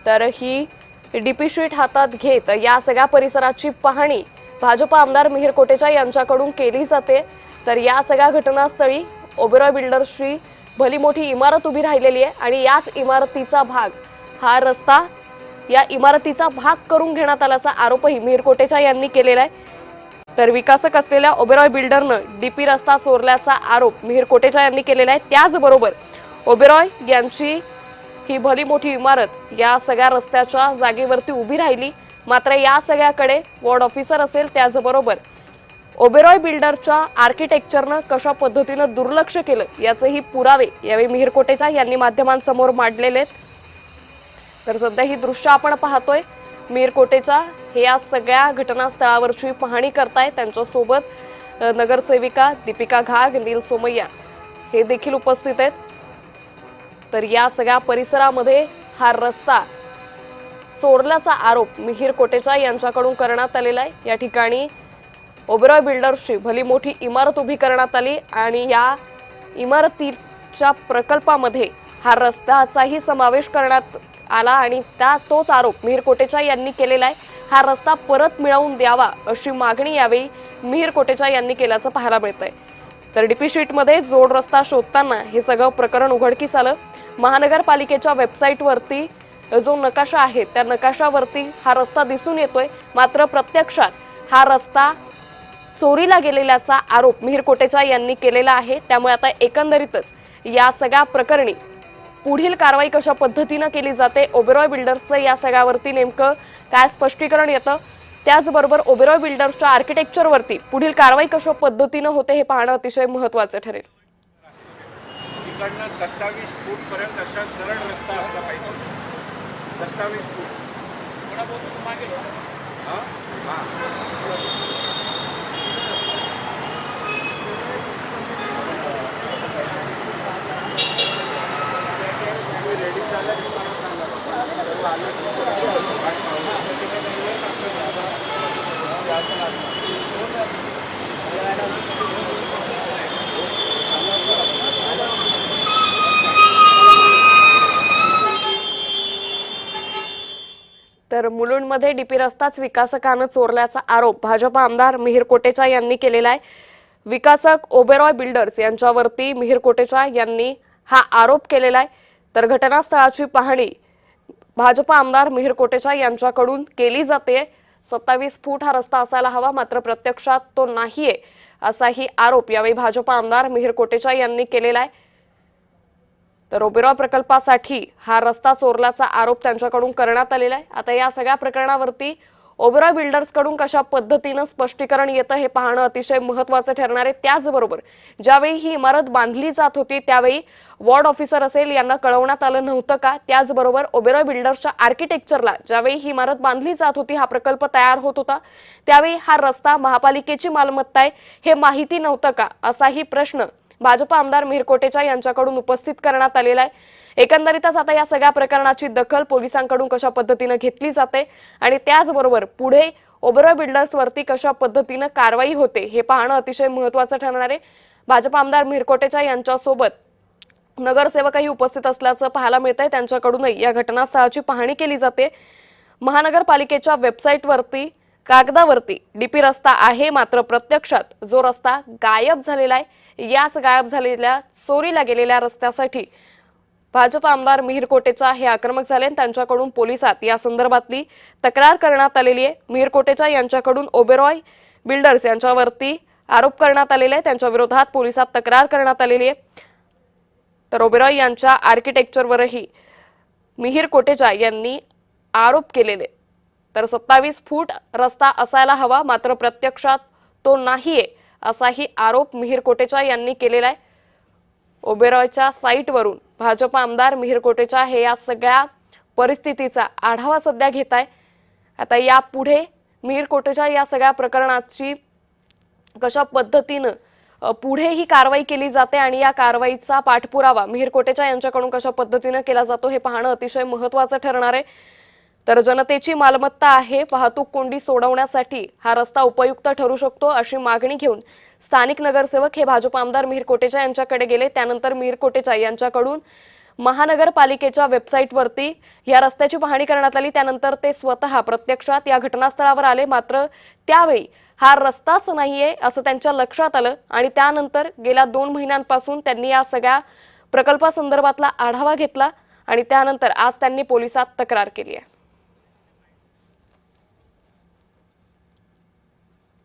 तर ही DP sheet हातात घेत या सगळ्या परिसराची पाहणी भाजप आमदार मिहिर कोटेचा यांच्याकडून केली जाते। तर या सगळ्या घटनास्थळी ओबेरॉय बिल्डर्सची भली मोठी इमारत उभी राहिलेली आहे आणि याच इमारतीचा भाग हा रस्ता या इमारतीचा भाग करून घेण्यात आल्याचा आरोपही मिहिर कोटेचा यांनी केलेला आहे। तर विकासक असलेल्या ओबेरॉय बिल्डरनं डीपी रस्ता चोरल्याचा आरोप मिहिर कोटेचा यांनी केलेला आहे। त्याचबरोबर ओबेरॉय यांची ही भली मोठी इमारत या सगळ्या रस्त्याच्या जागेवरती उभी राहिली, मात्र या सगळ्याकडे वॉर्ड ऑफिसर असेल त्याचबरोबर ओबेरॉय बिल्डरच्या आर्किटेक्चरनं कशा पद्धतीनं दुर्लक्ष केलं याचेही पुरावे यावेळी मिहिर कोटेचा यांनी माध्यमांसमोर मांडलेले आहेत। तर सध्या ही दृश्य आपण पाहतोय, मिहिर कोटेचा हे या सगळ्या घटनास्थळावरची पाहणी करताय। त्यांच्यासोबत नगरसेविका दीपिका घाग, नील सोमय्या हे देखील उपस्थित आहेत। तर या सगळ्या परिसरामध्ये हा रस्ता चोरल्याचा आरोप मिहिर कोटेचा यांच्याकडून करण्यात आलेला आहे। या ठिकाणी ओबेरॉय बिल्डर्सची भली मोठी इमारत उभी करण्यात आली आणि या इमारतीच्या प्रकल्पामध्ये हा रस्त्याचाही समावेश करण्यात आला आणि तोच आरोप मिहिर कोटेचा यांनी केलेला आहे। हा रस्ता परत मिळवून द्यावा अशी मागणी यावेळी मिहिर कोटेचा यांनी केल्याचं पाहायला मिळतंय। तर डीपी शीटमध्ये जोड रस्ता शोधताना हे सगळं प्रकरण उघडकीस आलं। महानगरपालिकेच्या वेबसाईटवरती जो नकाशा आहे त्या नकाशावरती हा रस्ता दिसून येतोय, मात्र प्रत्यक्षात हा रस्ता चोरीला गेलेल्याचा आरोप मिहिर कोटेचा यांनी केलेला आहे। त्यामुळे आता एकंदरीतच या सगळ्या प्रकरणी पुढील कारवाई कशा पद्धतीने केली जाते, ओबेरॉय बिल्डर्सचं या सगळ्यावरती नेमकं काय स्पष्टीकरण येतं, त्याचबरोबर ओबेरॉय बिल्डर्सच्या आर्किटेक्चरवरती पुढील कारवाई कशा पद्धतीने होते हे पाहणं अतिशय महत्त्वाचं ठरेल। इकडनं 27 फूट पर्यंत अशा सरळ रस्ता असला पाहिजे। 27 फूट कोणा बोलतो मागे हां रेडी झालं की मला तर मुलुंडमध्ये डीपी रस्ताच विकासकानं चोरल्याचा आरोप भाजप आमदार मिहिर कोटेचा यांनी केलेला आहे। विकासक ओबेरॉय बिल्डर्स यांच्यावरती मिहिर कोटेचा यांनी हा आरोप केलेला आहे। तर घटनास्थळाची पाहणी भाजप आमदार मिहिर कोटेचा यांच्याकडून केली जाते। 27 फूट हा रस्ता असायला हवा, मात्र प्रत्यक्षात तो नाहीये असाही आरोप यावेळी भाजप आमदार मिहिर कोटेचा यांनी केलेला आहे। तर ओबेरॉय प्रकल्पासाठी हा रस्ता चोरल्याचा आरोप त्यांच्याकडून करण्यात आलेला आहे। आता या सगळ्या प्रकरणावरती ओबेरॉय बिल्डर्स कडून कशा पद्धतीने स्पष्टीकरण येतं हे पाहणं अतिशय महत्त्वाचं ठरणार आहे। त्याचबरोबर ज्यावेळी ही इमारत बांधली जात होती त्यावेळी वॉर्ड ऑफिसर असेल यांना कळवण्यात आलं नव्हतं का, त्याचबरोबर ओबेरॉय बिल्डर्सच्या आर्किटेक्चरला ज्यावेळी ही इमारत बांधली जात होती, हा प्रकल्प तयार होत होता, त्यावेळी हा रस्ता महापालिकेची मालमत्ता आहे हे माहिती नव्हतं का, असाही प्रश्न भाजप आमदार मिहिर कोटेचा यांच्याकडून उपस्थित करण्यात आलेला आहे। एकंदरीतच आता या सगळ्या प्रकरणाची दखल पोलिसांकडून कशा पद्धतीने घेतली जाते आणि त्याचबरोबर पुढे ओबेरॉय बिल्डर्स वरती कशा पद्धतीने कारवाई होते हे पाहणं अतिशय महत्त्वाचं ठरणार आहे। भाजप आमदार मिहिर कोटेचा यांच्यासोबत नगरसेवकही उपस्थित असल्याचं पाहायला मिळतंय। त्यांच्याकडूनही या घटनास्थळाची पाहणी केली जाते। महानगरपालिकेच्या वेबसाईटवरती कागदावरती डीपी रस्ता आहे, मात्र प्रत्यक्षात जो रस्ता गायब झालेला आहे, याच गायब झालेल्या चोरीला गेलेल्या रस्त्यासाठी भाजप आमदार मिहिर कोटेचा हे आक्रमक झाले। त्यांच्याकडून पोलिसात या संदर्भातली तक्रार करण्यात आलेली आहे। मिहिर कोटेचा यांच्याकडून ओबेरॉय बिल्डर्स यांच्यावरती आरोप करण्यात आलेले आहे, त्यांच्या विरोधात पोलिसात तक्रार करण्यात आलेली आहे। तर ओबेरॉय यांच्या आर्किटेक्चरवरही मिहिर कोटेचा यांनी आरोप केलेले। तर 27 फूट रस्ता असायला हवा, मात्र प्रत्यक्षात तो नाहीये असाही आरोप मिहिर कोटेचा यांनी केलेला आहे। ओबेरॉयच्या साईटवरून भाजप आमदार मिहिर कोटेचा हे या सगळ्या परिस्थितीचा आढावा सध्या घेत आहे। आता यापुढे मिहिर कोटेचा या सगळ्या प्रकरणाची कशा पद्धतीने पुढे ही कारवाई केली जाते आणि या कारवाईचा पाठपुरावा मिहिर कोटेचा यांच्याकडून कशा पद्धतीने केला जातो हे पाहणं अतिशय महत्त्वाचं ठरणार आहे। तर जनतेची मालमत्ता आहे, वाहतूक कोंडी सोडवण्यासाठी हा रस्ता उपयुक्त ठरू शकतो अशी मागणी घेऊन स्थानिक नगरसेवक हे भाजप आमदार मिहिर कोटेचा यांच्याकडे गेले। त्यानंतर मिहिर कोटेचा यांच्याकडून महानगरपालिकेच्या वेबसाईटवरती या रस्त्याची पाहणी करण्यात आली। त्यानंतर ते स्वतः प्रत्यक्षात या घटनास्थळावर आले, मात्र त्यावेळी हा रस्ताच नाहीये असं त्यांच्या लक्षात आलं आणि त्यानंतर गेल्या 2 महिन्यांपासून त्यांनी या सगळ्या प्रकल्पासंदर्भातला आढावा घेतला आणि त्यानंतर आज त्यांनी पोलिसात तक्रार केली आहे।